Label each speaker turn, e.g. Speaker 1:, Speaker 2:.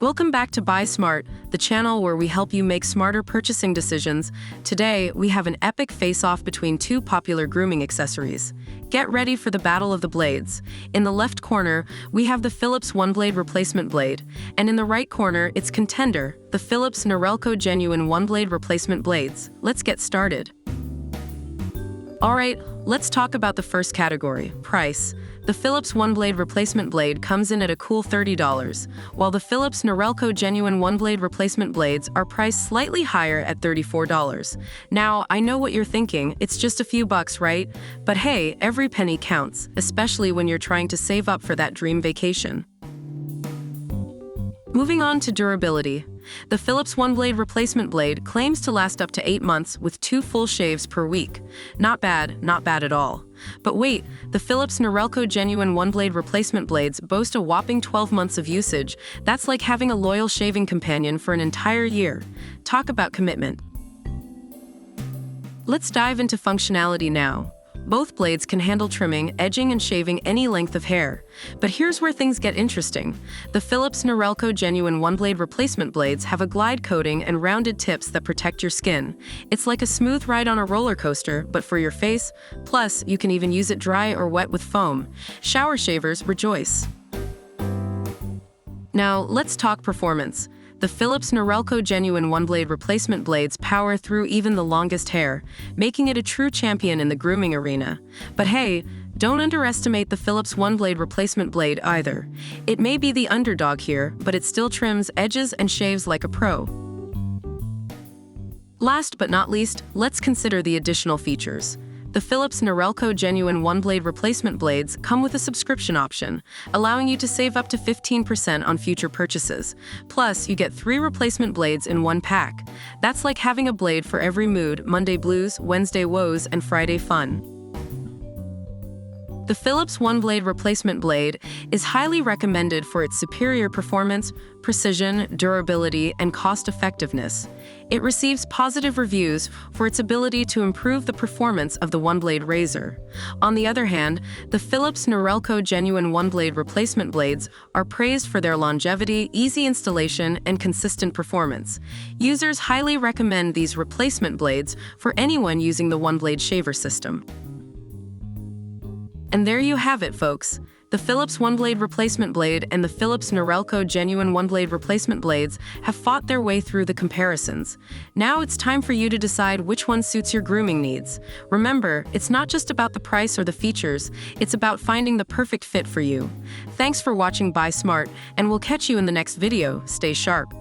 Speaker 1: Welcome back to Buy Smart, the channel where we help you make smarter purchasing decisions. Today, we have an epic face-off between two popular grooming accessories. Get ready for the battle of the blades. In the left corner, we have the Philips Oneblade replacement blade, and in the right corner, its contender, the Philips Norelco Genuine Oneblade replacement blades. Let's get started. Alright, let's talk about the first category, price. The Philips Oneblade replacement blade comes in at a cool $30, while the Philips Norelco Genuine Oneblade replacement blades are priced slightly higher at $34. Now, I know what you're thinking, it's just a few bucks, right? But hey, every penny counts, especially when you're trying to save up for that dream vacation. Moving on to durability. The Philips Oneblade replacement blade claims to last up to 8 months with 2 full shaves per week. Not bad at all. But wait, the Philips Norelco Genuine Oneblade replacement blades boast a whopping 12 months of usage. That's like having a loyal shaving companion for an entire year. Talk about commitment. Let's dive into functionality now. Both blades can handle trimming, edging, and shaving any length of hair. But here's where things get interesting. The Philips Norelco Genuine Oneblade replacement blades have a glide coating and rounded tips that protect your skin. It's like a smooth ride on a roller coaster, but for your face. Plus, you can even use it dry or wet with foam. Shower shavers rejoice. Now, let's talk performance. The Philips Norelco Genuine Oneblade replacement blades power through even the longest hair, making it a true champion in the grooming arena. But hey, don't underestimate the Philips Oneblade replacement blade either. It may be the underdog here, but it still trims edges and shaves like a pro. Last but not least, let's consider the additional features. The Philips Norelco Genuine Oneblade replacement blades come with a subscription option, allowing you to save up to 15% on future purchases. Plus, you get 3 replacement blades in one pack. That's like having a blade for every mood: Monday blues, Wednesday woes, and Friday fun. The Philips Oneblade replacement blade is highly recommended for its superior performance, precision, durability, and cost-effectiveness. It receives positive reviews for its ability to improve the performance of the Oneblade razor. On the other hand, the Philips Norelco Genuine Oneblade replacement blades are praised for their longevity, easy installation, and consistent performance. Users highly recommend these replacement blades for anyone using the Oneblade shaver system. And there you have it, folks. The Philips Oneblade replacement blade and the Philips Norelco Genuine Oneblade replacement blades have fought their way through the comparisons. Now it's time for you to decide which one suits your grooming needs. Remember, it's not just about the price or the features, it's about finding the perfect fit for you. Thanks for watching Buy Smart, and we'll catch you in the next video. Stay sharp.